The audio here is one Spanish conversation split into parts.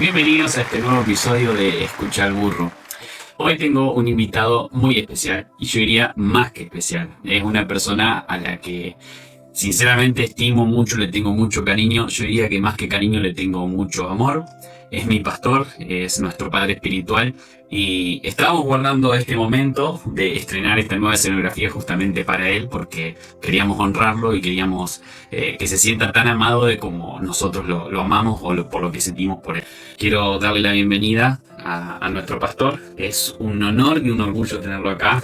Bienvenidos a este nuevo episodio de Escuchar al Burro. Hoy tengo un invitado muy especial, y yo diría más que especial. Es una persona a la que sinceramente estimo mucho, le tengo mucho cariño. Yo diría que más que cariño le tengo mucho amor. Es mi pastor, es nuestro padre espiritual, y estábamos guardando este momento de estrenar esta nueva escenografía justamente para él, porque queríamos honrarlo y queríamos que se sienta tan amado de como nosotros lo amamos o por lo que sentimos por él. Quiero darle la bienvenida a nuestro pastor. Es un honor y un orgullo tenerlo acá,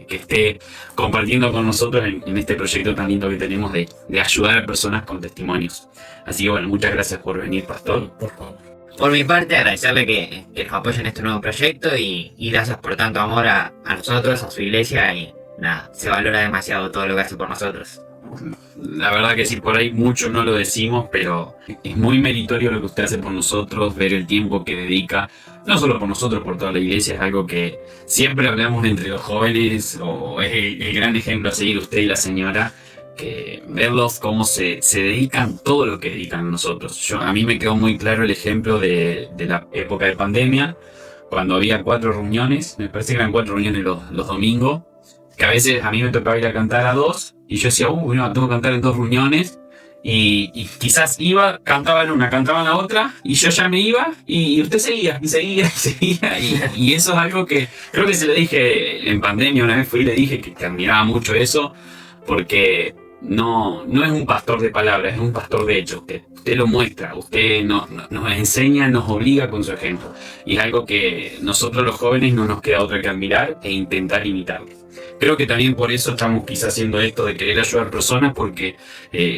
que esté compartiendo con nosotros en este proyecto tan lindo que tenemos de ayudar a personas con testimonios. Así que bueno, muchas gracias por venir, pastor. Por favor. Por mi parte, agradecerle que nos apoyen en este nuevo proyecto y gracias por tanto amor a nosotros, a su iglesia, y nada, se valora demasiado todo lo que hace por nosotros. La verdad que sí, por ahí mucho no lo decimos, pero es muy meritorio lo que usted hace por nosotros, ver el tiempo que dedica, no solo por nosotros, por toda la iglesia. Es algo que siempre hablamos entre los jóvenes, o es el gran ejemplo a seguir usted y la señora, que verlos cómo se dedican, todo lo que dedican a nosotros. A mí me quedó muy claro el ejemplo de la época de pandemia, cuando había 4 reuniones, me parece que eran 4 reuniones los domingos, que a veces a mí me tocaba ir a cantar a 2, y yo decía, no, tengo que cantar en 2 reuniones, y quizás iba, cantaba en una, cantaba en la otra, y yo ya me iba, y usted seguía, y eso es algo que creo que se lo dije en pandemia, una vez fui y le dije que admiraba mucho eso, porque no es un pastor de palabras, es un pastor de hechos. Usted lo muestra, usted nos enseña, nos obliga con su ejemplo. Y es algo que nosotros los jóvenes no nos queda otra que admirar e intentar imitarlo. Creo que también por eso estamos quizás haciendo esto de querer ayudar personas, porque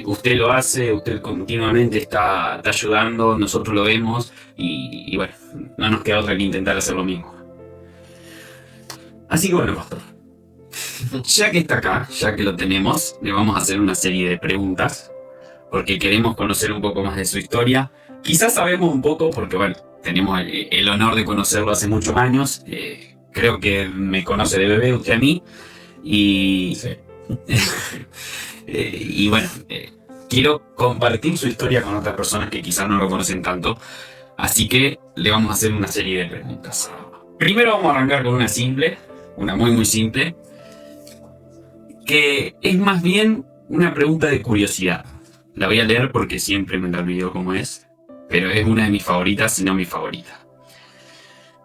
usted lo hace, usted continuamente está ayudando, nosotros lo vemos y bueno, no nos queda otra que intentar hacer lo mismo. Así que bueno, pastor, ya que está acá, ya que lo tenemos, le vamos a hacer una serie de preguntas, porque queremos conocer un poco más de su historia. Quizás sabemos un poco, porque bueno, tenemos el honor de conocerlo hace muchos años. Creo que me conoce de bebé usted a mí, y, Sí. y bueno, quiero compartir su historia con otras personas que quizás no lo conocen tanto, así que le vamos a hacer una serie de preguntas. Primero vamos a arrancar con una simple, una muy simple, que es más bien una pregunta de curiosidad. La voy a leer porque siempre me la olvido cómo es, pero es una de mis favoritas, si no mi favorita.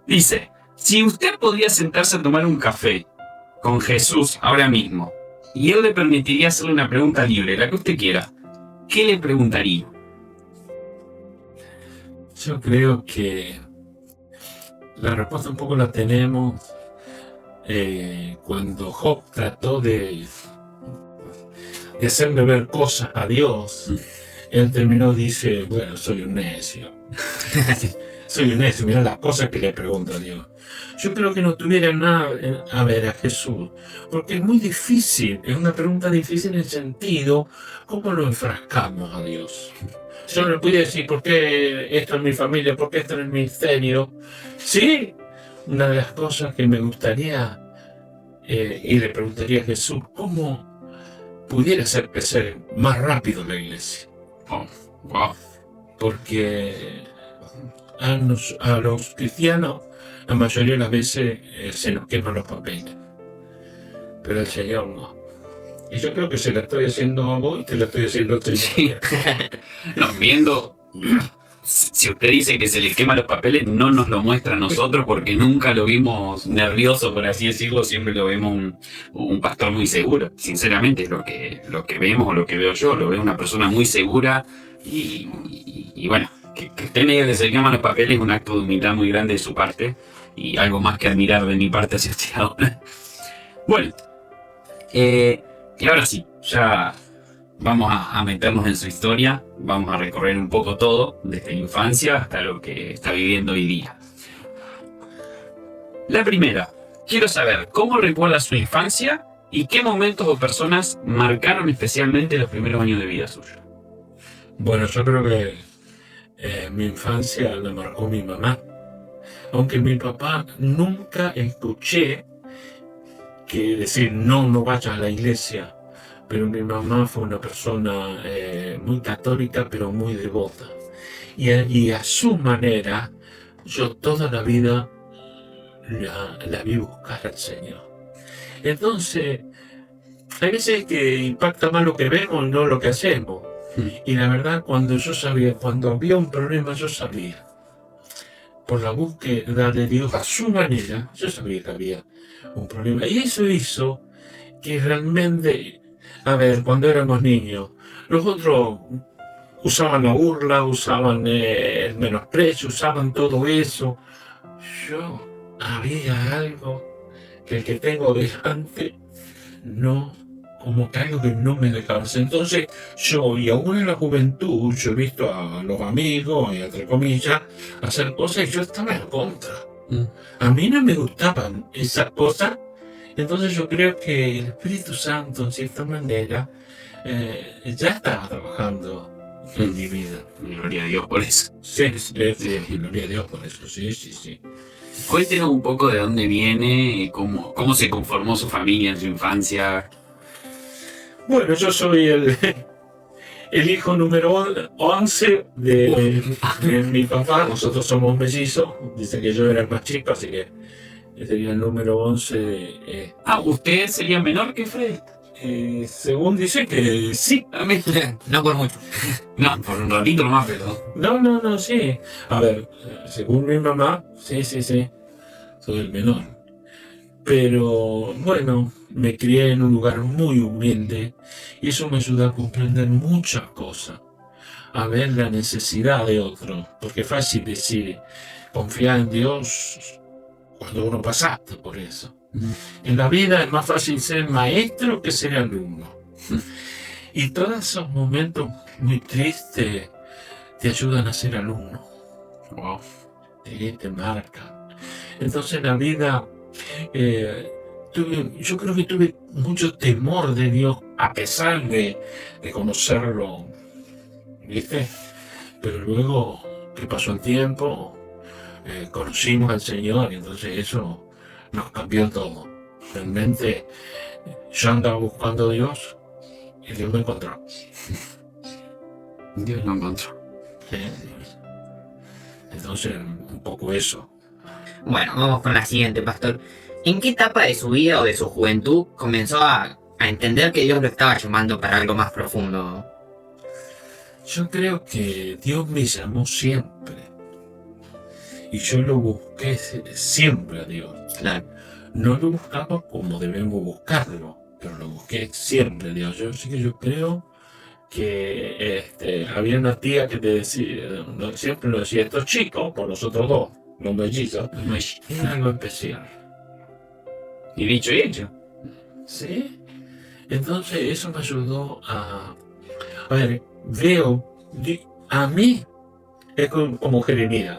Dice, si usted podría sentarse a tomar un café con Jesús ahora mismo, y él le permitiría hacerle una pregunta libre, la que usted quiera, ¿qué le preguntaría? Yo creo que la respuesta un poco la tenemos cuando Job trató de hacerle ver cosas a Dios. Él terminó, dice, bueno, soy un necio. Soy un necio, mira las cosas que le pregunto a Dios. Yo creo que no tuviera nada a ver a Jesús, porque es muy difícil, es una pregunta difícil en el sentido, ¿cómo lo enfrascamos a Dios? Yo no le podía decir, ¿por qué esto en mi familia? ¿Por qué esto en el ministerio? Sí, una de las cosas que me gustaría, y le preguntaría a Jesús, ¿cómo pudiera hacer crecer más rápido la iglesia? Wow. Porque a los cristianos, la mayoría de las veces se nos queman los papeles, pero el Señor no. Y yo creo que se la estoy haciendo a vos y te la estoy haciendo a ti. Sí. No, viendo, si usted dice que se le queman los papeles, no nos lo muestra a nosotros, porque nunca lo vimos nervioso, por así decirlo. Siempre lo vemos un pastor muy seguro. Sinceramente, lo que vemos, o lo que veo yo, lo veo una persona muy segura, y bueno, que usted me diga que se le queman los papeles es un acto de humildad muy grande de su parte, y algo más que admirar de mi parte hacia usted ahora. Bueno, y ahora sí, ya vamos a meternos en su historia, vamos a recorrer un poco todo, desde la infancia hasta lo que está viviendo hoy día. La primera, quiero saber cómo recuerda su infancia y qué momentos o personas marcaron especialmente los primeros años de vida suya. Bueno, yo creo que mi infancia la marcó mi mamá. Aunque mi papá nunca escuché que decir no vayas a la iglesia, pero mi mamá fue una persona muy católica pero muy devota, y a su manera, yo toda la vida la vi buscar al Señor. Entonces, hay veces que impacta más lo que vemos y no lo que hacemos. Y la verdad, cuando había un problema, yo sabía. Por la búsqueda de Dios a su manera, yo sabía que había un problema. Y eso hizo que realmente, cuando éramos niños, los otros usaban la burla, usaban el menosprecio, usaban todo eso. Yo había algo que el que tengo delante no, como que algo que no me dejaba. Entonces yo, y aún en la juventud, yo he visto a los amigos, y entre comillas, hacer cosas y yo estaba en contra. A mí no me gustaban esas cosas. Entonces yo creo que el Espíritu Santo, en cierta manera, ya estaba trabajando en mi vida. Gloria a Dios por eso. Sí, gloria a Dios por eso, sí. Cuéntenos un poco de dónde viene, cómo se conformó su familia en su infancia. Bueno, yo soy el hijo número 11 de mi papá. Nosotros somos mellizos. Dice que yo era el más chico, así que sería el número 11. ¿Usted sería menor que Freddy? Según dice que sí. No por mucho. No, por un ratito nomás, pero... No, sí. A ver, según mi mamá, sí. Soy el menor. Pero bueno, me crié en un lugar muy humilde y eso me ayuda a comprender muchas cosas. A ver la necesidad de otro. Porque es fácil decir, confiar en Dios cuando uno pasaste por eso. En la vida es más fácil ser maestro que ser alumno. Y todos esos momentos muy tristes te ayudan a ser alumno. Wow. Te marcan. Entonces la vida, yo creo que tuve mucho temor de Dios, a pesar de conocerlo, ¿viste? Pero luego que pasó el tiempo, conocimos al Señor y entonces eso nos cambió todo. Realmente yo andaba buscando a Dios y Dios me encontró. Dios lo encontró. Sí. Entonces, un poco eso. Bueno, vamos con la siguiente, pastor. ¿En qué etapa de su vida o de su juventud comenzó a entender que Dios lo estaba llamando para algo más profundo? Yo creo que Dios me llamó siempre. Y yo lo busqué siempre a Dios. Claro. No lo buscaba como debemos buscarlo, pero lo busqué siempre a Dios. Yo creo que había una tía que te decía, siempre lo decía, estos chicos, por nosotros dos, los mellizos, era algo especial. Y dicho y hecho. ¿Sí? Entonces eso me ayudó a ver, a mí es como Jeremías.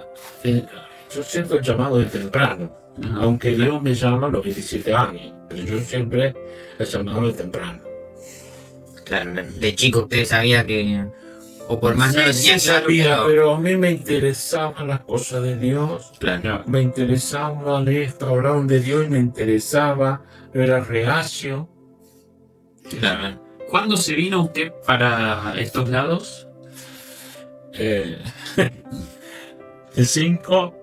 Yo siento el llamado de temprano, aunque Dios me llama a los 17 años, pero yo siempre he llamado de temprano. Claro, de chico usted sabía que... O por más no lo tenía claro, sabía, pero a mí me interesaban las cosas de Dios. Claro. Me interesaba esto, hablaban de Dios y me interesaba, no era reacio. Claro. ¿Cuándo se vino usted para estos lados? El 5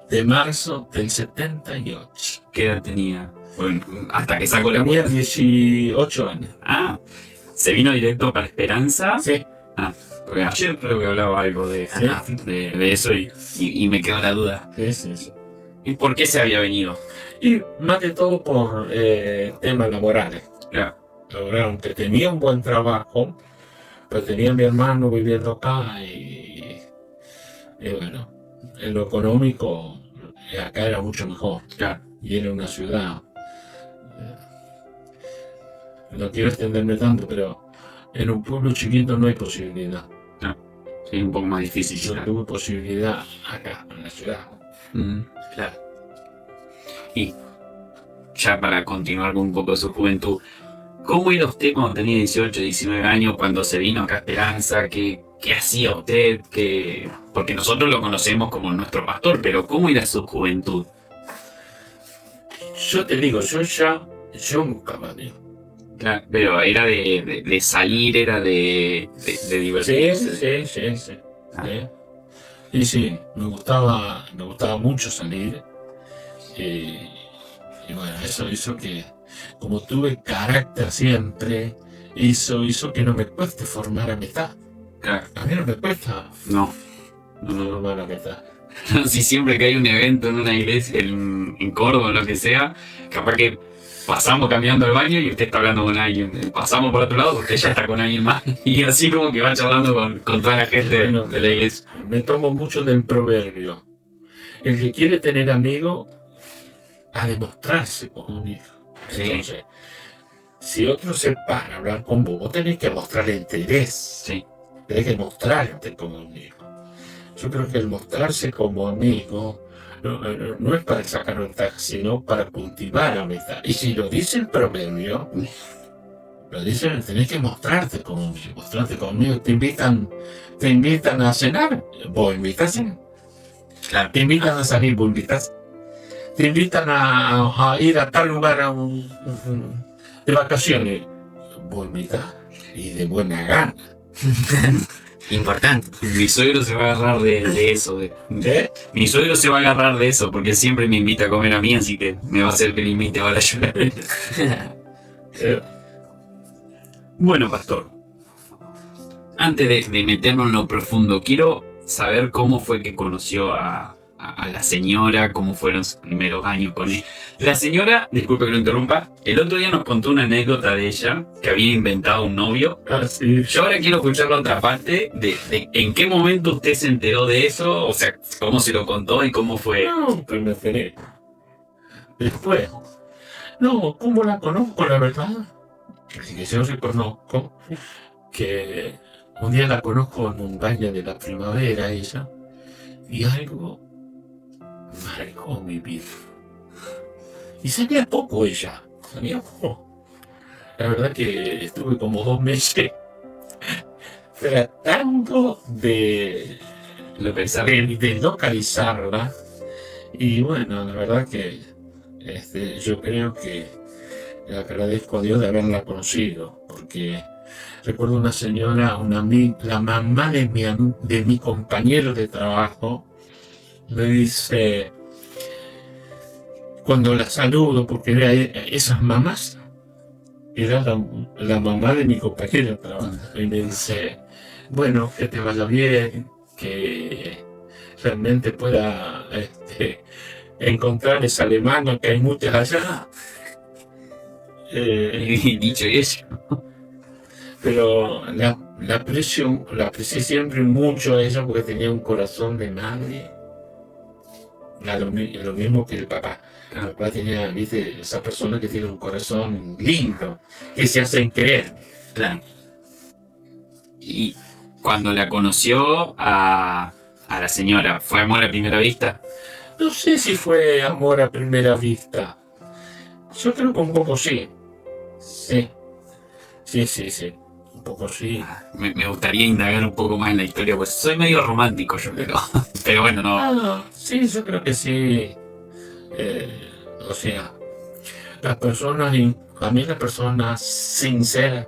de marzo del 78. ¿Qué edad tenía? Bueno, hasta que sacó la Tenía cuenta. 18 años. ¿Se vino directo para Esperanza? Sí. Porque ayer creo que hablaba algo de eso y me quedó la duda. Sí. ¿Y por qué se había venido? Y más que todo por temas laborales. Claro. Aunque tenía un buen trabajo, pero tenía a mi hermano viviendo acá y bueno, en lo económico acá era mucho mejor. Claro. Y era una ciudad. No quiero extenderme tanto, pero en un pueblo chiquito no hay posibilidad. Sí, un poco más difícil. Yo tuve posibilidad acá, en la ciudad. Claro. Y ya para continuar con un poco de su juventud, ¿cómo era usted cuando tenía 18, 19 años, cuando se vino acá a Esperanza? ¿Qué hacía usted? Porque nosotros lo conocemos como nuestro pastor, pero ¿cómo era su juventud? Yo te digo, yo buscaba a Dios. Claro, pero era de salir, era de divertirse. ¿eh? Y sí, me gustaba mucho salir. Y bueno, eso hizo que, como tuve carácter siempre, hizo que no me cueste formar amistad. Claro. A mí no me cuesta No. formar amistad. Si siempre que hay un evento en una iglesia, en Córdoba o lo que sea, capaz que pasamos caminando al baño y usted está hablando con alguien. Pasamos por otro lado, usted ya está con alguien más. Y así como que va charlando con toda la gente de la iglesia. Me tomo mucho del proverbio. El que quiere tener amigos, a demostrarse como un hijo. Sí. Entonces, si otro se para a hablar con vos tenés que mostrar interés. Sí. Tenés que mostrarte como amigo. Yo creo que el mostrarse como amigo no es para sacar ventaja, sino para cultivar amistad. Y si lo dice el proverbio, lo dice, tenés que mostrarte como amigo. Mostrarte como amigo. Te invitan a cenar, vos invitas. Claro. Te invitan a salir, vos invitas. Te invitan a ir a tal lugar de vacaciones, vos invitas. Y de buena gana. Importante. Mi suegro se va a agarrar de eso. Mi suegro se va a agarrar de eso porque siempre me invita a comer a mí, así que me va a hacer que le invite ahora yo. Bueno, pastor, antes de meternos en lo profundo, quiero saber cómo fue que conoció a la señora, cómo fueron sus primeros años con él. La señora, disculpe que lo interrumpa, el otro día nos contó una anécdota de ella, que había inventado un novio. Así. Yo ahora quiero escuchar la otra parte, de en qué momento usted se enteró de eso, o sea, cómo se lo contó y cómo fue. No, pues me enteré. Después. No, ¿cómo la conozco, la verdad? Así que yo reconozco que un día la conozco en un baño de la primavera, ella, y algo marcó mi vida. Y sabía poco ella, sabía poco. La verdad que estuve como 2 meses tratando de Lo pensaba. de localizarla. Y bueno, la verdad que yo creo que le agradezco a Dios de haberla conocido, porque recuerdo una señora, la mamá de mi compañero de trabajo, me dice, cuando la saludo, porque era esas mamás, era la mamá de mi compañero de trabajo, y me dice, bueno, que te vaya bien, que realmente pueda encontrar esa alemana, que hay muchas allá. Y dicho y hecho. Pero la aprecié siempre mucho a ella porque tenía un corazón de madre. Lo mismo que el papá. El papá tenía, viste, esa persona que tiene un corazón lindo, que se hacen querer. Claro. Y cuando la conoció a la señora, ¿fue amor a primera vista? No sé si fue amor a primera vista. Yo creo que un poco sí. Sí. Un poco sí. Me gustaría indagar un poco más en la historia, pues soy medio romántico yo, pero bueno, no. Sí, yo creo que sí. O sea, a mí las personas sinceras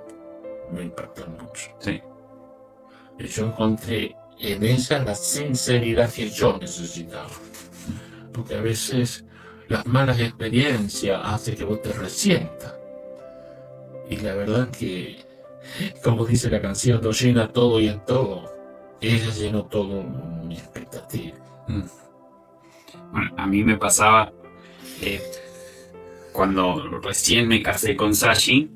me impactan mucho. Sí. Y yo encontré en ella la sinceridad que yo necesitaba. Porque a veces las malas experiencias hacen que vos te resientas. Y la verdad que, como dice la canción, lo llena todo y en todo. Ella llenó todo mi expectativa. Bueno, a mí me pasaba cuando recién me casé con Sashi,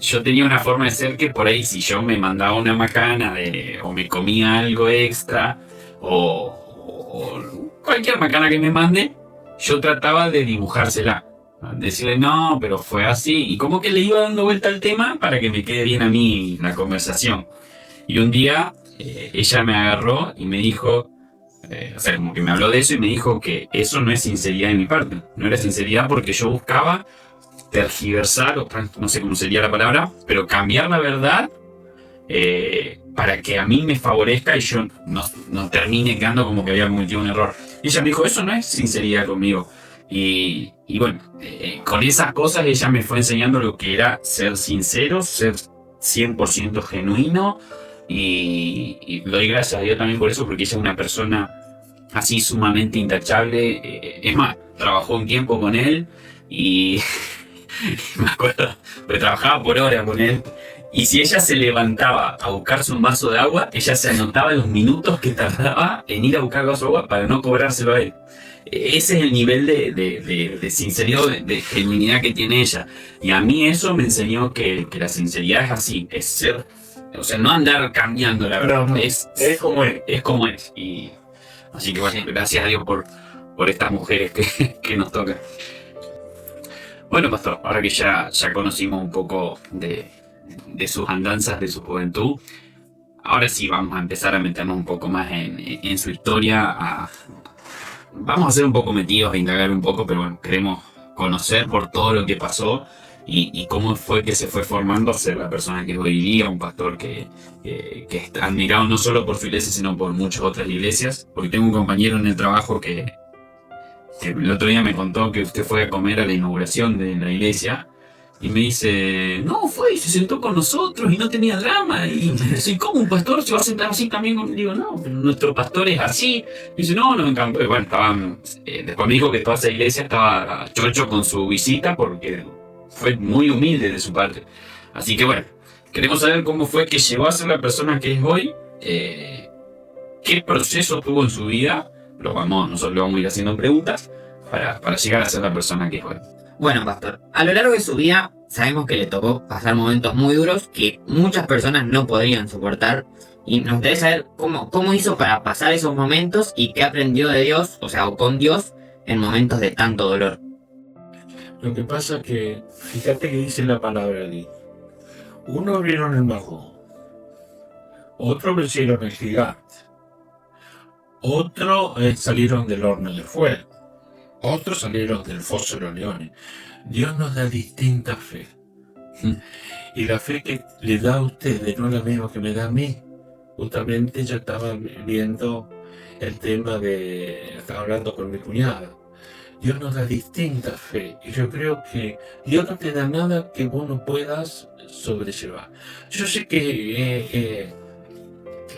yo tenía una forma de ser que por ahí si yo me mandaba una macana o me comía algo extra o cualquier macana que me mande, yo trataba de dibujársela. Decirle, no, pero fue así. Y como que le iba dando vuelta al tema para que me quede bien a mí la conversación. Y un día ella me agarró y me dijo, o sea, como que me habló de eso y me dijo que eso no es sinceridad de mi parte. No era sinceridad porque yo buscaba tergiversar, o no sé cómo sería la palabra, pero cambiar la verdad para que a mí me favorezca y yo no termine quedando como que había cometido un error. Y ella me dijo, eso no es sinceridad conmigo. Y bueno, con esas cosas ella me fue enseñando lo que era ser sincero, ser 100% genuino y doy gracias a Dios también por eso, porque ella es una persona así sumamente intachable. Es más, trabajó un tiempo con él y me acuerdo, porque trabajaba por hora con él. Y si ella se levantaba a buscarse un vaso de agua, ella se anotaba los minutos que tardaba en ir a buscar el vaso de agua para no cobrárselo a él. Ese es el nivel de sinceridad, de genuinidad que tiene ella. Y a mí eso me enseñó que la sinceridad es así, es ser, o sea, no andar cambiando, la verdad. No, Es como es. es como es. Y así que bueno, gracias a Dios por estas mujeres que nos tocan. Bueno, pastor, ahora que ya conocimos un poco de sus andanzas, de su juventud, ahora sí vamos a empezar a meternos un poco más en su historia. Vamos a ser un poco metidos, a indagar un poco, pero bueno, queremos conocer por todo lo que pasó y cómo fue que se fue formando a ser la persona que hoy día, un pastor que está admirado no solo por su iglesia, sino por muchas otras iglesias. Porque tengo un compañero en el trabajo que el otro día me contó que usted fue a comer a la inauguración de la iglesia y me dice, no, fue y se sentó con nosotros y no tenía drama. Y dice, ¿cómo un pastor se va a sentar así también? Digo, no, pero nuestro pastor es así. Y dice, no, nos encantó. Y bueno, después me dijo que toda esa iglesia estaba chocho con su visita porque fue muy humilde de su parte. Así que bueno, queremos saber cómo fue que llegó a ser la persona que es hoy, qué proceso tuvo en su vida. Nosotros le vamos a ir haciendo preguntas para llegar a ser la persona que es hoy. Bueno, pastor, a lo largo de su vida sabemos que le tocó pasar momentos muy duros que muchas personas no podrían soportar. Y nos gustaría saber cómo hizo para pasar esos momentos y qué aprendió de Dios, o sea, o con Dios, en momentos de tanto dolor. Lo que pasa es que, fíjate que dice la palabra allí. Uno abrieron el mar Rojo, otro vencieron el gigante, otro salieron del horno de fuego, otros salieron del foso de los leones. Dios nos da distinta fe. Y la fe que le da a ustedes no es la misma que me da a mí. Justamente yo estaba viendo el tema estaba hablando con mi cuñada. Dios nos da distinta fe. Y yo creo que Dios no te da nada que vos no puedas sobrellevar. Yo sé que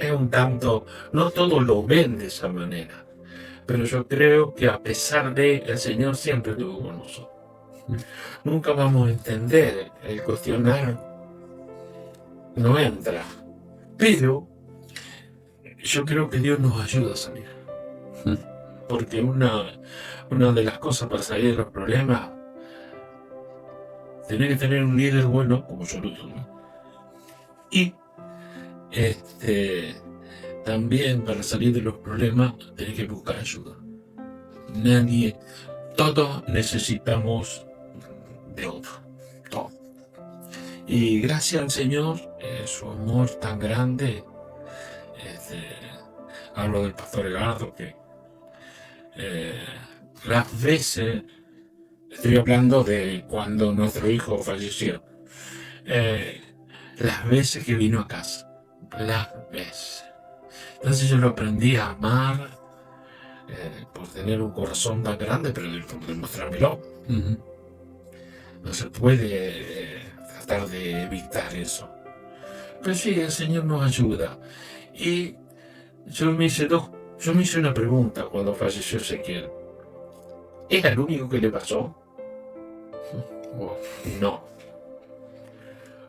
es un tanto, no todos lo ven de esa manera. Pero yo creo que a pesar de, el Señor siempre estuvo con nosotros. Nunca vamos a entender, el cuestionar no entra. Pero yo creo que Dios nos ayuda a salir. Porque una de las cosas para salir de los problemas, tener que tener un líder bueno, como yo lo tuve. Y también para salir de los problemas, tener que buscar ayuda. Todos necesitamos de otro. Todos. Y gracias al Señor, su amor tan grande, hablo del pastor Edgardo, que las veces, estoy hablando de cuando nuestro hijo falleció, las veces que vino a casa, las veces. Entonces yo lo aprendí a amar por tener un corazón tan grande, pero demostrármelo. No se puede tratar de evitar eso. Pero sí, el Señor nos ayuda. Y yo me hice una pregunta cuando falleció Ezequiel. ¿Era el único que le pasó? No.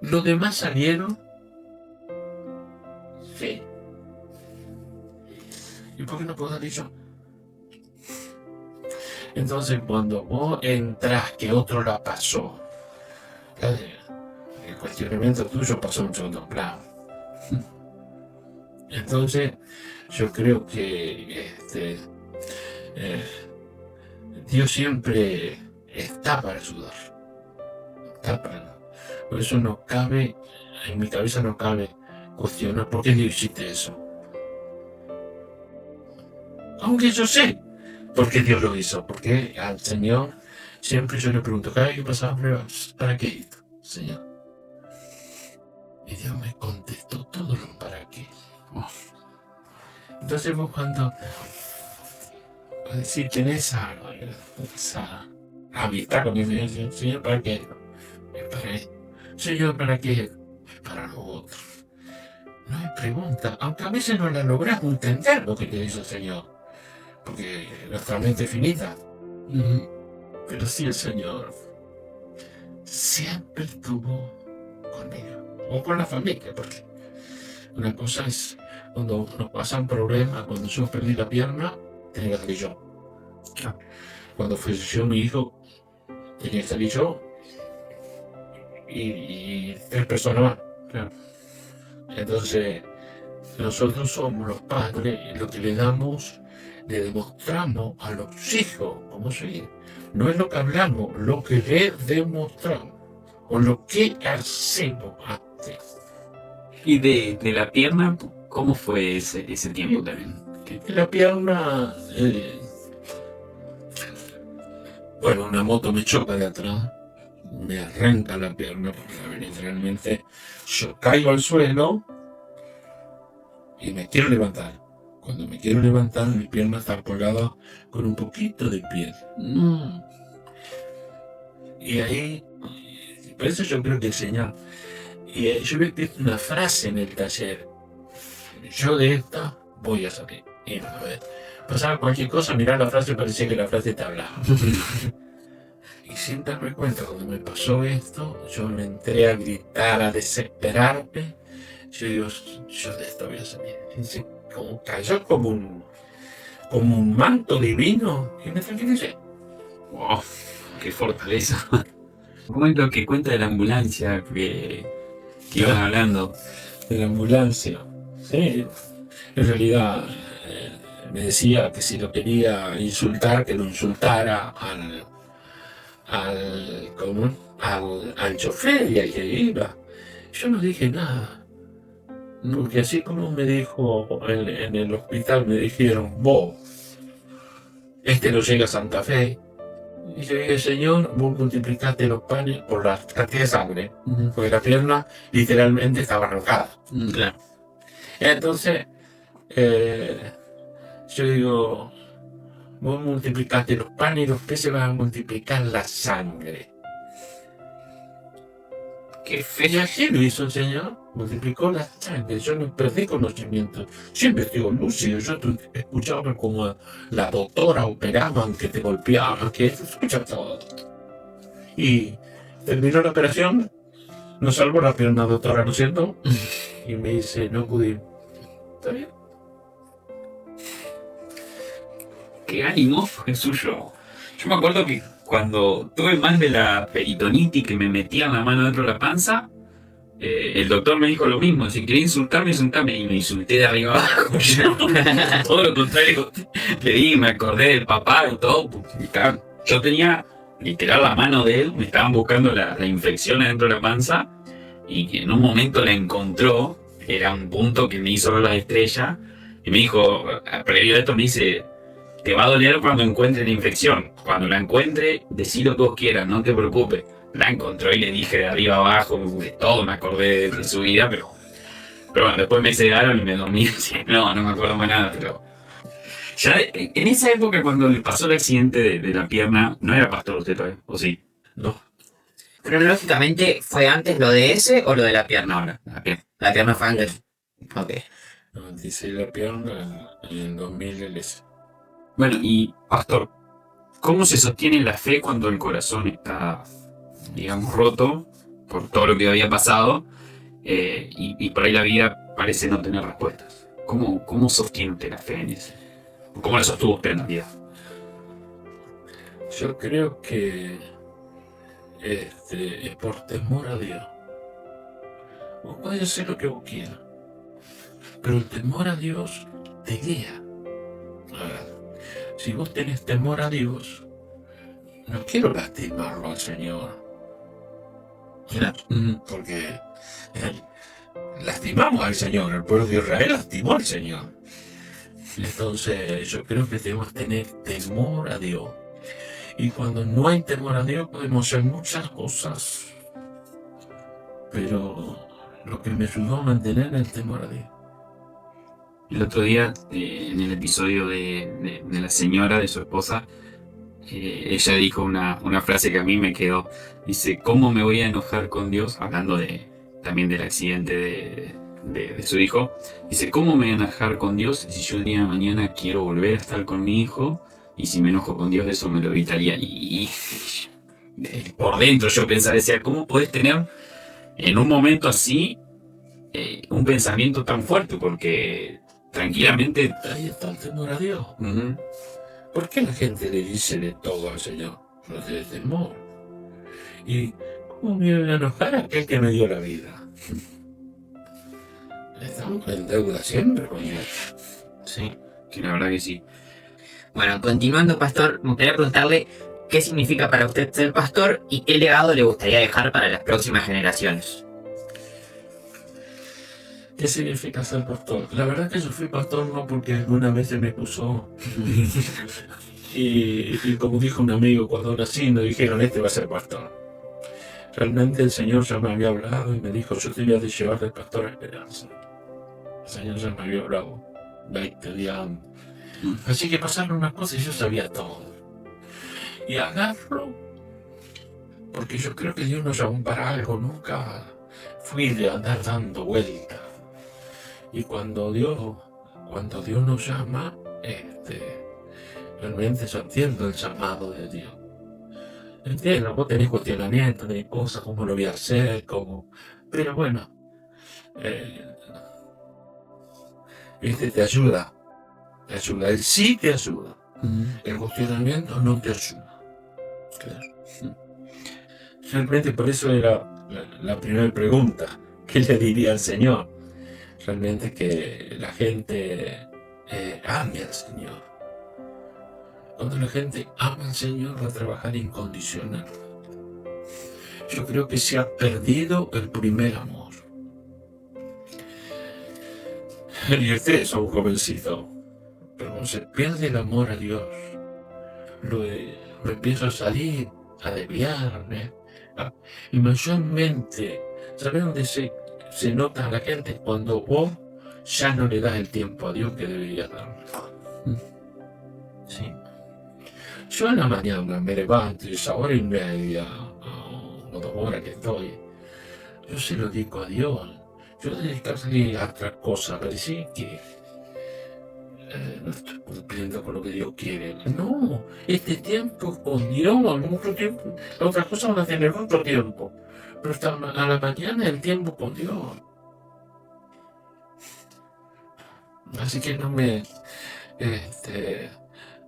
¿Los demás salieron? Sí. ¿Y por qué no puedo dar yo? Entonces cuando vos entras que otro la pasó, el cuestionamiento tuyo pasó en segundo plano. Entonces yo creo que Dios siempre está para ayudar. Por eso no cabe, en mi cabeza no cabe cuestionar por qué Dios hiciste eso. Aunque yo sé por qué Dios lo hizo, porque al Señor siempre yo le pregunto, cada vez que pasaba pruebas, ¿para qué esto, Señor? Y Dios me contestó todo lo para qué. Entonces vos cuando si tenés esa amistad con Dios, Señor, ¿para qué? Es para esto. Señor, ¿para qué? Es para lo otro. no hay pregunta, aunque a veces no la logramos entender lo que te dice el Señor, porque nuestra mente es finita. Pero sí el Señor siempre estuvo conmigo, o con la familia, porque una cosa es cuando nos pasan problemas, cuando yo perdí la pierna, tenía que salir yo. Cuando falleció mi hijo, tenía que salir yo y 3 personas más. Claro. Entonces, nosotros somos los padres, lo que le damos, le demostramos a los hijos cómo seguir. No es lo que hablamos, lo que le demostramos, o lo que hacemos antes. Y de la pierna, ¿cómo fue ese tiempo también? La pierna, bueno, una moto me choca de atrás, me arranca la pierna, porque literalmente yo caigo al suelo y me quiero levantar. Cuando me quiero levantar, mi pierna está colgada con un poquito de piel. Y ahí, por eso yo creo que el Señor, y yo veo que es una frase en el taller: yo de esta voy a salir. Y a ver, pasaba cualquier cosa, mirar la frase, parecía que la frase te hablaba. Y sin darme cuenta, cuando me pasó esto, yo me entré a gritar, a desesperarme. Yo digo, yo de esto voy a salir. Y como cayó como un manto divino y me tranquilicé. ¡Wow! ¡Qué fortaleza! ¿Cómo es lo que cuenta de la ambulancia que iban hablando? De la ambulancia. Sí, en realidad me decía que si lo quería insultar, que lo insultara al chofer y al que iba. Yo no dije nada. Porque así como me dijo en el hospital, me dijeron, vos, no llega a Santa Fe. Y yo dije, Señor, vos multiplicaste los panes por la cantidad de sangre. Porque la pierna literalmente estaba arrancada. Claro. Entonces, yo digo, vos multiplicaste los panes y los peces, van a multiplicar la sangre. ¡Qué Y fe! así lo hizo el Señor, multiplicó la sangre. Yo no perdí conocimiento, siempre estoy lúcido. Yo escuchaba como la doctora operaban, que te golpeaban, que escuchaba todo. Y terminó la operación, nos salvó la pierna, doctora, ¿no es cierto? Y me dice, no pudimos. ¿Está bien? ¡Qué ánimo fue suyo! Yo me acuerdo que cuando tuve mal de la peritonitis, que me metían la mano dentro de la panza, el doctor me dijo lo mismo: si quería insultarme, insultame. Y me insulté de arriba abajo. Todo lo contrario, le di, me acordé del papá y todo. Yo tenía literal la mano de él, me estaban buscando la infección adentro de la panza, y que en un momento la encontró. Era un punto que me hizo ver las estrellas, y me dijo, previo a esto, me dice: te va a doler cuando encuentre la infección. Cuando la encuentre, decí lo que vos quieras, no te preocupes. La encontró y le dije de arriba abajo, de todo, me acordé de su vida, pero bueno, después me sedaron y me dormí. No me acuerdo más nada, pero ya en esa época, cuando le pasó el accidente de la pierna, no era pastor usted todavía, ¿o sí? No. Cronológicamente, ¿fue antes lo de ese o lo de la pierna? No, la pierna. La pierna fue antes. Ok. No, dice la pierna en el 2000 Bueno, y pastor, ¿cómo se sostiene la fe cuando el corazón está, digamos, roto por todo lo que había pasado, y por ahí la vida parece no tener respuestas? ¿Cómo sostiene usted la fe en eso? ¿Cómo la sostuvo usted en la vida? Yo creo que es por temor a Dios. Vos podés hacer lo que vos quieras, pero el temor a Dios te guía. Ahora, si vos tenés temor a Dios, no quiero lastimarlo al Señor. Porque lastimamos al Señor, el pueblo de Israel lastimó al Señor. Entonces yo creo que debemos tener temor a Dios. Y cuando no hay temor a Dios podemos hacer muchas cosas. Pero lo que me ayudó a mantener el temor a Dios. El otro día, en el episodio de la señora, de su esposa, ella dijo una frase que a mí me quedó. Dice: ¿cómo me voy a enojar con Dios? Hablando también del accidente de su hijo. Dice, ¿cómo me voy a enojar con Dios si yo el día de mañana quiero volver a estar con mi hijo? Y si me enojo con Dios, eso me lo evitaría. Y por dentro yo pensaba, decía, ¿cómo podés tener en un momento así un pensamiento tan fuerte? Porque tranquilamente... Ahí está el temor a Dios. Uh-huh. ¿Por qué la gente le dice de todo al Señor? Por el temor. ¿Y cómo me voy a enojar a aquel que me dio la vida? Estamos en deuda siempre con Dios. Sí. Que la verdad que sí. Bueno, continuando, pastor, me gustaría preguntarle qué significa para usted ser pastor y qué legado le gustaría dejar para las próximas generaciones. ¿Qué significa ser pastor? La verdad que yo fui pastor no porque alguna vez se me puso. y como dijo un amigo, cuando nací nos dijeron, este va a ser pastor. Realmente el Señor ya me había hablado y me dijo, yo te voy a llevar del pastor a Esperanza. El Señor ya me había hablado 20 días antes. Así que pasaron unas cosas y yo sabía todo. Y agarro, porque yo creo que Dios nos llamó para algo, nunca fui de andar dando vueltas. Y cuando Dios nos llama, realmente yo entiendo el llamado de Dios. Entiendo, vos tenés cuestionamientos de cosas, cómo lo voy a hacer, pero bueno, te ayuda, él sí te ayuda, el cuestionamiento no te ayuda. Claro. Realmente por eso era la primera pregunta, ¿qué le diría al Señor? Realmente que la gente ame al Señor. Cuando la gente ama al Señor va a trabajar incondicional. Yo creo que se ha perdido el primer amor. Y ustedes son jovencitos, pero cuando se pierde el amor a Dios, lo empiezo a salir, a desviarme. Y mayormente, ¿sabes dónde se nota a la gente? Cuando vos ya no le das el tiempo a Dios que deberías darle. Sí. Yo en la mañana me levanto y esa hora y media o 2 horas que estoy, yo se lo dedico a Dios. Yo dedicarle a otra cosa, pero decir que no estoy cumpliendo con lo que Dios quiere. No, este tiempo con Dios, mucho tiempo, las otras cosas van a tener otro tiempo. Pero hasta a la mañana el tiempo con Dios. Así que no me...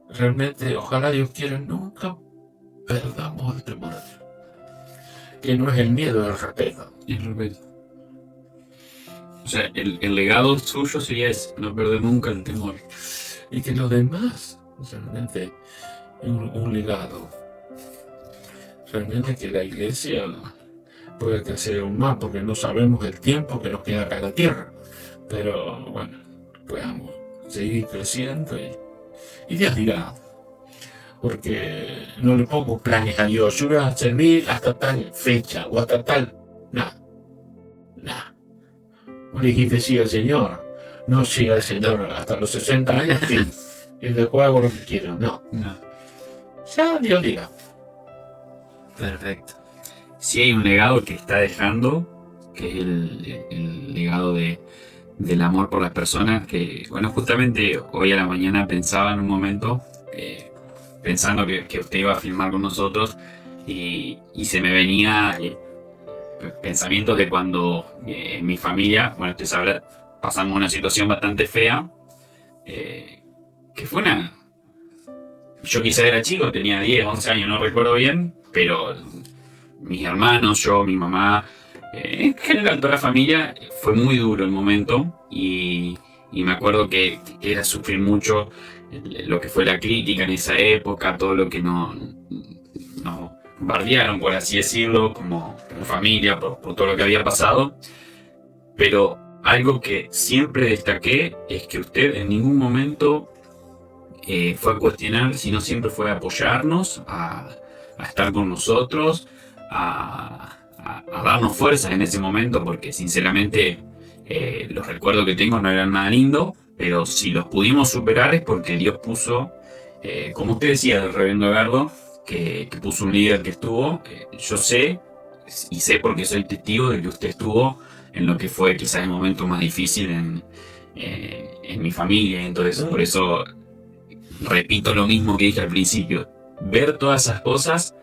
realmente, ojalá Dios quiera, nunca perdamos el temor a Dios. Que no es el miedo, es el respeto. Y el respeto. O sea, el legado suyo sería no perder nunca el temor. Y que los demás, realmente, un legado. Realmente que la iglesia puede crecer aún más, porque no sabemos el tiempo que nos queda acá en la tierra. Pero bueno, podamos seguir creciendo y Dios dirá. Porque no le pongo planes a Dios. Yo voy a servir hasta tal fecha o hasta tal... Nada. Vos le dijiste sí al Señor. No siga al Señor hasta los 60 años y después hago lo que quiero. No. Ya Dios diga. Perfecto. Si hay un legado que está dejando, que es el legado del amor por las personas, que bueno, justamente hoy a la mañana pensaba en un momento, pensando que usted iba a filmar con nosotros, y se me venía pensamientos de cuando mi familia, bueno, usted sabe, pasamos una situación bastante fea, que fue yo quizá era chico, tenía 10, 11 años, no recuerdo bien, pero mis hermanos, yo, mi mamá, en general toda la familia, fue muy duro el momento, y me acuerdo que era sufrir mucho lo que fue la crítica en esa época, todo lo que nos bardearon, por así decirlo, como familia, por todo lo que había pasado. Pero algo que siempre destaqué es que usted en ningún momento fue a cuestionar, sino siempre fue a apoyarnos, a estar con nosotros, a darnos fuerzas en ese momento, porque sinceramente los recuerdos que tengo no eran nada lindos, pero si los pudimos superar es porque Dios puso, como usted decía, el reverendo Gardo, que puso un líder que estuvo, yo sé, y sé porque soy testigo de que usted estuvo en lo que fue quizás el momento más difícil en mi familia y en todo eso. Por eso repito lo mismo que dije al principio. Ver todas esas cosas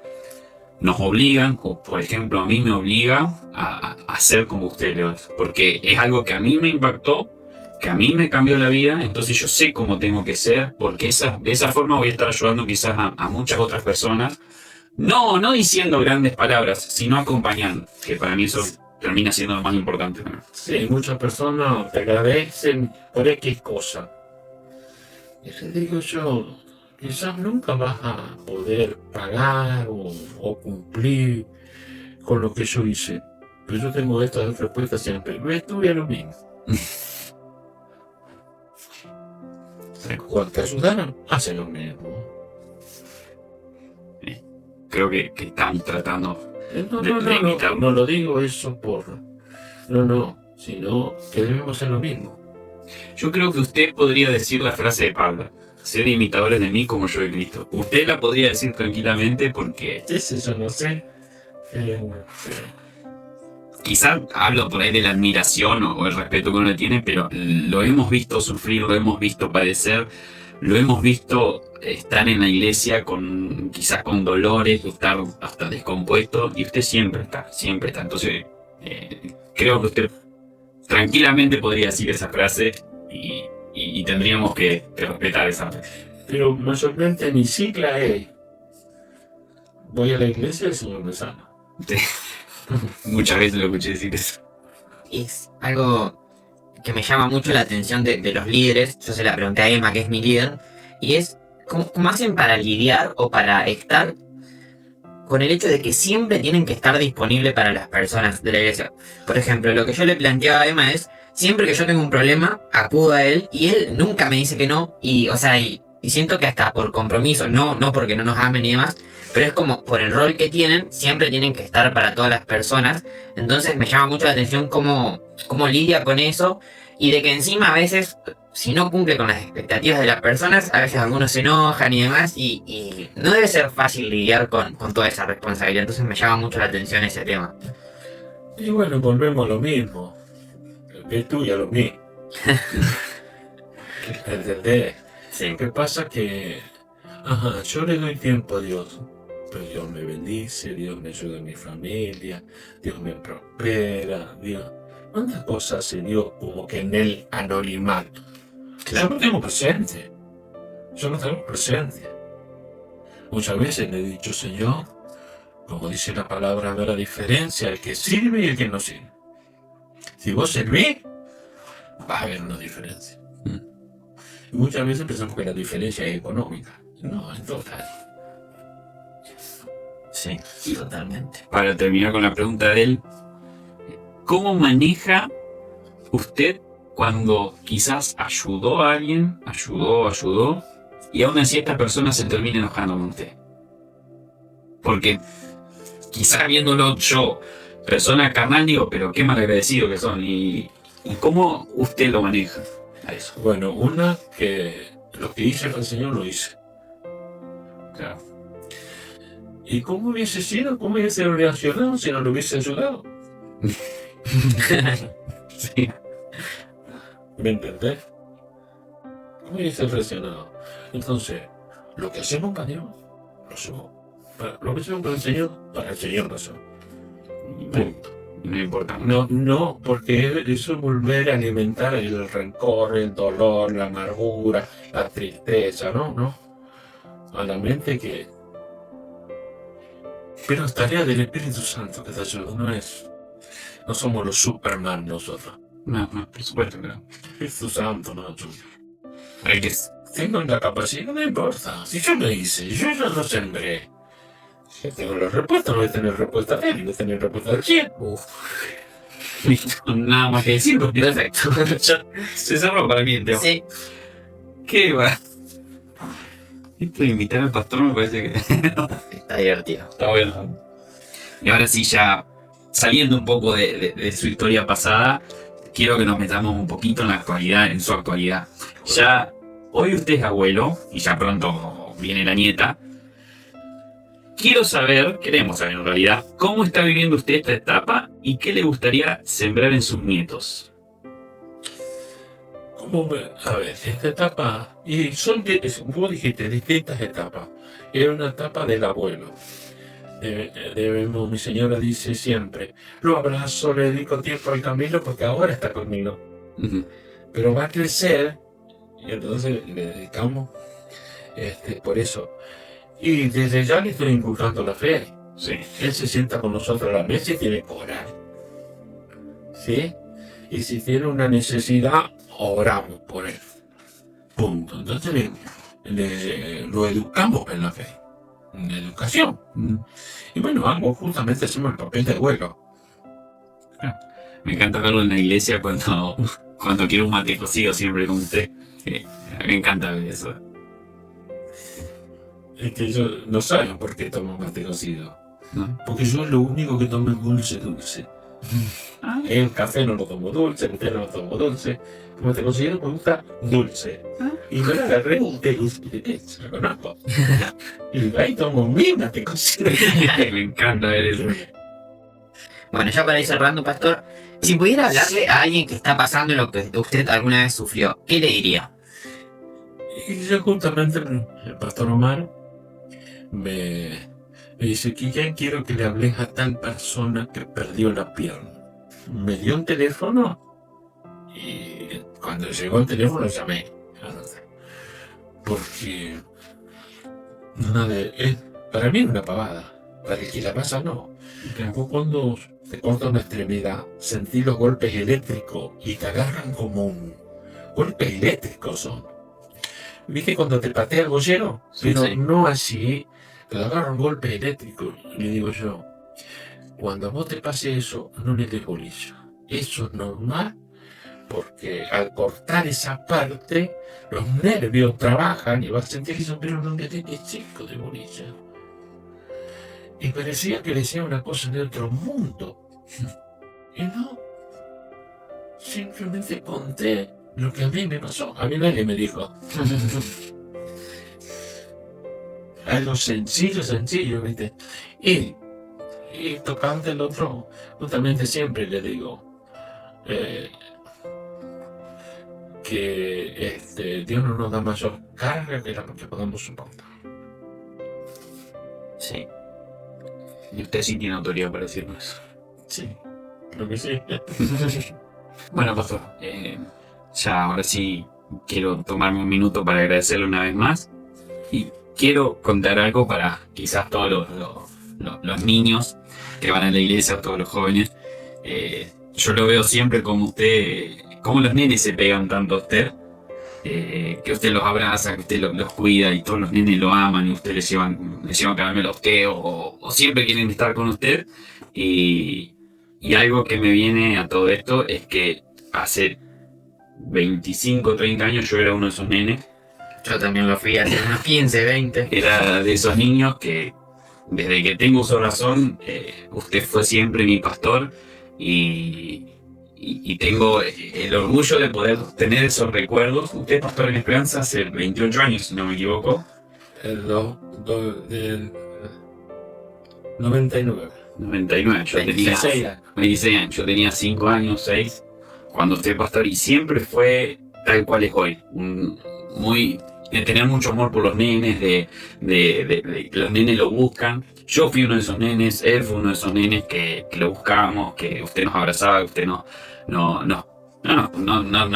nos obligan, o por ejemplo a mí me obliga a ser como usted, Leo, porque es algo que a mí me impactó, que a mí me cambió la vida, entonces yo sé cómo tengo que ser, porque de esa forma voy a estar ayudando quizás a muchas otras personas, no diciendo grandes palabras, sino acompañando, que para mí eso termina siendo lo más importante, ¿no? Sí, muchas personas te agradecen por X cosa. Y le digo yo, quizás nunca vas a poder pagar o cumplir con lo que yo hice. Pero yo tengo estas respuestas siempre. Tú y lo mismo. Cuando te ayudaron, hacen lo mismo. Creo que están tratando No lo digo eso por... No, sino que debemos hacer lo mismo. Yo creo que usted podría decir la frase de Pablo: sed imitadores de mí como yo de Cristo. Usted la podría decir tranquilamente porque Yo no sé. quizás hablo por ahí de la admiración o el respeto que uno le tiene, pero lo hemos visto sufrir, lo hemos visto padecer, lo hemos visto estar en la iglesia quizás con dolores, estar hasta descompuesto, y usted siempre está. Entonces creo que usted tranquilamente podría decir esa frase y tendríamos que respetar esa frase. Pero mayormente mi sigla es: voy a la iglesia y el Señor me sana. Muchas veces lo escuché decir eso. Es algo que me llama mucho la atención de los líderes. Yo se la pregunté a Emma, que es mi líder, y es cómo hacen para lidiar o para estar con el hecho de que siempre tienen que estar disponibles para las personas de la iglesia. Por ejemplo, lo que yo le planteaba a Emma es: siempre que yo tengo un problema, acudo a él, y él nunca me dice que no, y siento que hasta por compromiso, no porque no nos amen y demás, pero es como por el rol que tienen, siempre tienen que estar para todas las personas. Entonces me llama mucho la atención cómo lidia con eso, y de que encima a veces, si no cumple con las expectativas de las personas, a veces algunos se enojan y demás, y no debe ser fácil lidiar con toda esa responsabilidad. Entonces me llama mucho la atención ese tema. Y bueno, volvemos a lo mismo. Es tuyo lo mío. ¿Entendés? Sí. Lo que pasa que yo le doy tiempo a Dios, pero Dios me bendice, Dios me ayuda a mi familia, Dios me prospera, Dios... ¿Cuántas cosas hace Dios como que en el anonimato? Yo no tengo presente. Muchas veces le he dicho: Señor, como dice la palabra, ve la diferencia, el que sirve y el que no sirve. Si vos servís, va a haber una diferencia. Y muchas veces pensamos que la diferencia es económica. No, es total. Sí, totalmente. Para terminar con la pregunta de él, ¿cómo maneja usted cuando quizás ayudó a alguien, ayudó, y aún así esta persona se termina enojando con usted? Porque quizás viéndolo yo, persona carnal, digo, pero qué malagradecido que son. ¿Y cómo usted lo maneja a eso? Bueno, una, que lo que hice para el Señor lo hice. Claro. ¿Y cómo hubiese sido? ¿Cómo hubiese reaccionado si no lo hubiese ayudado? Sí. ¿Me entendés? ¿Cómo hubiese reaccionado? Entonces, lo que hacemos para Dios, lo hacemos. Lo que hacemos para el Señor lo hacemos. Punto. No importa. No, porque eso es volver a alimentar el rencor, el dolor, la amargura, la tristeza, no. A la mente que... Pero es tarea del Espíritu Santo que te ayuda, no somos los Superman nosotros. No, por supuesto, claro. Espíritu Santo nos ayuda. Hay que... Tengo la capacidad, no importa. Si yo lo hice, yo ya lo sembré. Si tengo la respuesta, no voy a tener respuesta de él, voy a tener respuesta del cielo. Listo, nada más que decir, porque Perfecto. ya se cerró para mí el tema. Sí. ¿Qué va? Esto de invitar al pastor me parece que Está divertido. está bueno. Y ahora sí, ya saliendo un poco de su historia pasada, quiero que nos metamos un poquito en la actualidad, en su actualidad. Ya hoy usted es abuelo y ya pronto viene la nieta. queremos saber en realidad, cómo está viviendo usted esta etapa y qué le gustaría sembrar en sus nietos. A ver, esta etapa, y son, vos dijiste, distintas etapas. Era una etapa del abuelo. Mi señora dice siempre, lo abrazo, le dedico tiempo al Camilo porque ahora está conmigo. Pero va a crecer, y entonces le dedicamos por eso. Y desde ya le estoy inculcando la fe. Sí. Él se sienta con nosotros a la mesa y tiene que orar. ¿Sí? Y si tiene una necesidad, oramos por él. Punto. Entonces lo educamos en la fe. En educación. Y bueno, justamente hacemos el papel de abuelo. Me encanta verlo en la iglesia cuando quiero un mate cocido siempre con usted. Me encanta ver eso. Es que ellos no saben por qué tomo mate cocido. ¿No? Porque yo lo único que tomo es dulce. El café no lo tomo dulce, el té no lo tomo dulce. El mate cocido me gusta dulce. Y yo le agarré un té dulce, lo conozco. Y ahí tomo mi mate cocido. Me encanta ver eso. Bueno, ya para ir cerrando, pastor, si pudiera hablarle a alguien que está pasando lo que usted alguna vez sufrió, ¿qué le diría? Y yo justamente, el pastor Omar me dice que ya quiero que le hables a tal persona que perdió la pierna. Me dio un teléfono y cuando llegó el teléfono llamé. Porque para mí es una pavada, para el que la pasa no. Vos cuando te corta una extremidad, sentí los golpes eléctricos y te agarran como un golpes eléctricos son. ¿Viste cuando te patea el bollero? Sí, Pero sí. no así, te agarran golpes eléctricos. Y le digo yo, cuando a vos te pase eso, no le des bolilla. Eso es normal, porque al cortar esa parte, los nervios trabajan y vas a sentir eso, pero no le des chico de bolilla. Y parecía que decía una cosa de otro mundo. Y no. Simplemente conté lo que a mí me pasó. A mí nadie me dijo. Algo sencillo, ¿viste? Y tocante el otro, justamente siempre le digo que Dios no nos da mayor carga que la que podamos soportar. Sí. Y usted sí tiene autoridad para decirnos eso. Sí, creo que sí. Bueno, pastor, ya ahora sí quiero tomarme un minuto para agradecerle una vez más. Y quiero contar algo para quizás todos los niños que van a la iglesia, o todos los jóvenes. Yo lo veo siempre como usted, como los nenes se pegan tanto a usted. Que usted los abraza, que usted los cuida y todos los nenes lo aman y usted les llevan caramelo a usted o siempre quieren estar con usted. Y algo que me viene a todo esto es que hace 25, 30 años yo era uno de esos nenes. Yo también lo fui hace unos 15, 20. Era de esos niños que desde que tengo uso de razón, usted fue siempre mi pastor y tengo el orgullo de poder tener esos recuerdos. Usted es pastor en Esperanza hace 28 años, si no me equivoco. Del 99. 99, yo tenía 26 años. 26 años, yo tenía 5 años, 6, cuando usted pastor, y siempre fue tal cual es hoy. De tener mucho amor por los nenes, de que los nenes lo buscan. Yo fui uno de esos nenes, él fue uno de esos nenes que lo buscábamos, que usted nos abrazaba, que usted no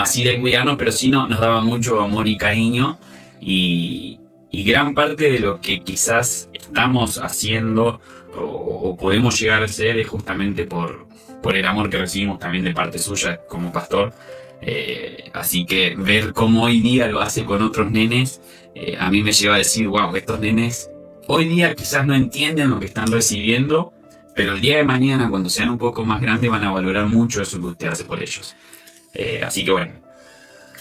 así de cuidarnos, pero sí nos daba mucho amor y cariño. Y gran parte de lo que quizás estamos haciendo o podemos llegar a ser es justamente por el amor que recibimos también de parte suya como pastor. Así que ver cómo hoy día lo hace con otros nenes, a mí me lleva a decir, wow, estos nenes hoy día quizás no entienden lo que están recibiendo, pero el día de mañana, cuando sean un poco más grandes, van a valorar mucho eso que usted hace por ellos. Así que bueno,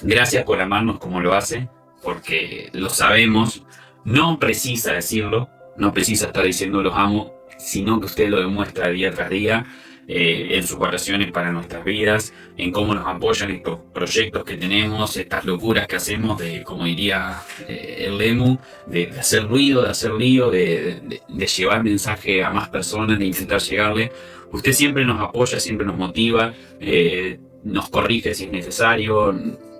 gracias por amarnos como lo hace, porque lo sabemos, no precisa decirlo, no precisa estar diciendo los amo, sino que usted lo demuestra día tras día. en sus oraciones para nuestras vidas, en cómo nos apoyan estos proyectos que tenemos, estas locuras que hacemos de, como diría el Lemu, de hacer ruido, de hacer lío, de llevar mensaje a más personas, de intentar llegarle. Usted siempre nos apoya, siempre nos motiva, nos corrige si es necesario,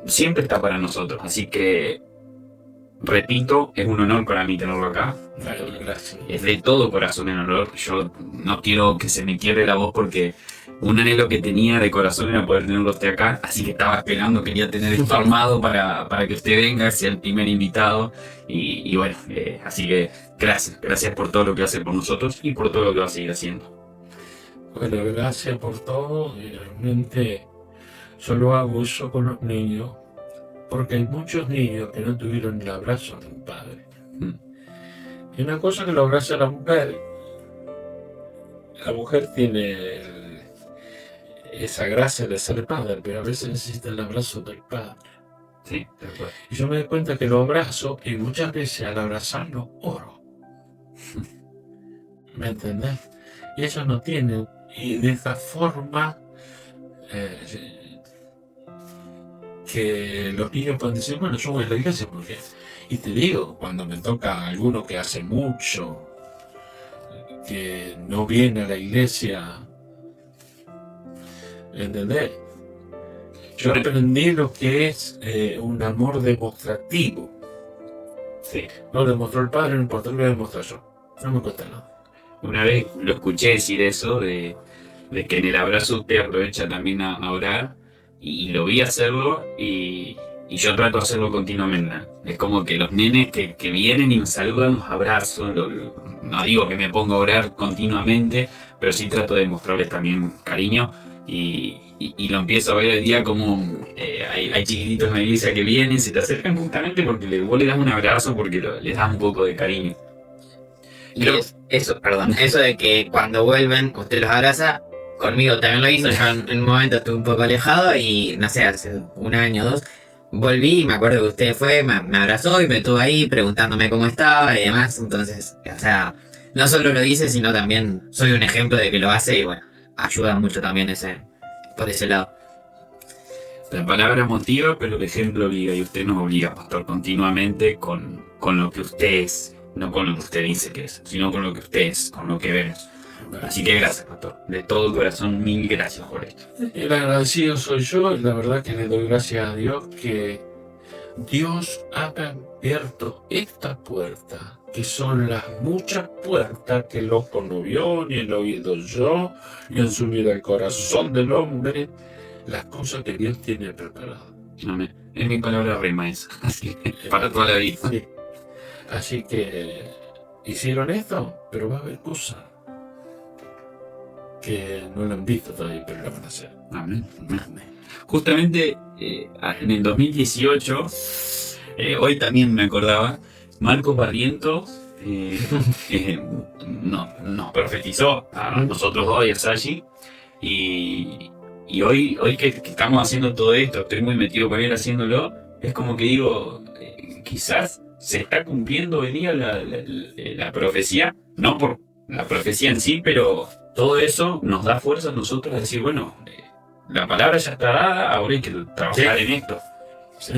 siempre está para nosotros. Así que, repito, es un honor para mí tenerlo acá. Gracias. Es de todo corazón un honor. Yo no quiero que se me quiebre la voz porque un anhelo que tenía de corazón era poder tenerlo usted acá. Así que estaba esperando, quería tener esto armado para que usted venga, sea el primer invitado. Y bueno, así que gracias por todo lo que hace por nosotros y por todo lo que va a seguir haciendo. Bueno, gracias por todo. Y realmente yo lo hago eso con los niños, porque hay muchos niños que no tuvieron el abrazo de un padre. Y una cosa que lo abraza la mujer tiene esa gracia de ser padre, pero a veces necesita el abrazo del padre. Sí, de acuerdo. Y yo me doy cuenta que lo abrazo y muchas veces al abrazarlo oro. ¿Me entendés? Y ellos no tienen, y de esta forma que los niños pueden decir, bueno, yo voy a la iglesia porque... Y te digo, cuando me toca alguno que hace mucho, que no viene a la iglesia, ¿entendés? Yo aprendí lo que es un amor demostrativo. Sí. Lo demostró el padre, no importa, lo voy a demostrar yo. No me cuesta nada. Una vez lo escuché decir eso, de que en el abrazo usted aprovecha también a orar, y lo vi hacerlo, y yo trato de hacerlo continuamente. Es como que los nenes que vienen y me saludan, los abrazo, no digo que me ponga a orar continuamente, pero sí trato de mostrarles también cariño, y lo empiezo a ver el día como hay chiquititos en la iglesia que vienen, se te acercan justamente porque vos le das un abrazo, porque les das un poco de cariño. Y eso de que cuando vuelven usted los abraza, conmigo también lo hizo. Yo en un momento estuve un poco alejado y no sé, hace 1 año o 2 volví y me acuerdo que usted fue, me abrazó y me estuvo ahí preguntándome cómo estaba y demás. Entonces, o sea, no solo lo dice, sino también soy un ejemplo de que lo hace y bueno, ayuda mucho también por ese lado. La palabra motiva, pero el ejemplo obliga, y usted nos obliga, pastor, continuamente con lo que usted es. No con lo que usted dice que es, sino con lo que usted es, con lo que vemos. Así que gracias, pastor. De todo corazón, 1000 gracias por esto. El agradecido soy yo, y la verdad que le doy gracias a Dios que Dios ha abierto esta puerta, que son las muchas puertas que el ojo no vio, ni el oído yo, ni han subido al corazón del hombre, las cosas que Dios tiene preparadas. Amén. Es mi palabra rema esa, así que para toda la vida. Sí. Así que hicieron esto, pero va a haber cosas que no lo han visto todavía, pero lo van a hacer. Amén. Amén. Justamente en el 2018, hoy también me acordaba, Marcos Barrientos nos profetizó a nosotros dos y a Sashi, y hoy que estamos haciendo todo esto, estoy muy metido con él haciéndolo, es como que digo, quizás se está cumpliendo hoy día la profecía, no por la profecía en sí, pero todo eso nos da fuerza a nosotros a decir, bueno, la palabra ya está dada, ahora hay que trabajar en esto. Sí,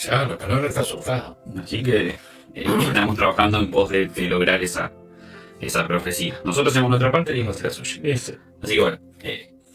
ya la palabra está soltada. Así que estamos trabajando en pos de lograr esa profecía. Nosotros hacemos nuestra parte y ellos hacen la suya. Así que bueno,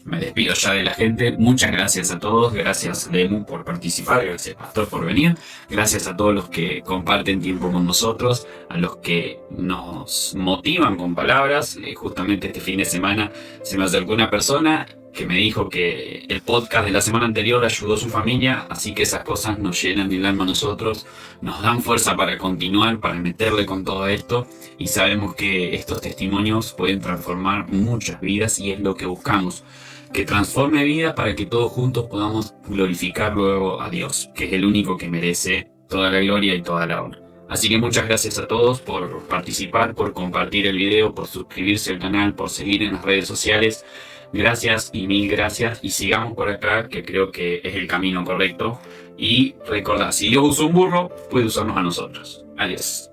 me despido ya de la gente. Muchas gracias a todos. Gracias, Lemu, por participar. Gracias, Pastor, por venir. Gracias a todos los que comparten tiempo con nosotros, a los que nos motivan con palabras. Justamente este fin de semana se me acercó una persona que me dijo que el podcast de la semana anterior ayudó a su familia, así que esas cosas nos llenan el alma a nosotros, nos dan fuerza para continuar, para meterle con todo esto, y sabemos que estos testimonios pueden transformar muchas vidas, y es lo que buscamos, que transforme vidas para que todos juntos podamos glorificar luego a Dios, que es el único que merece toda la gloria y toda la honra. Así que muchas gracias a todos por participar, por compartir el video, por suscribirse al canal, por seguir en las redes sociales. Gracias y 1000 gracias, y sigamos por acá, que creo que es el camino correcto. Y recordad, si Dios usa un burro, puede usarnos a nosotros. Adiós.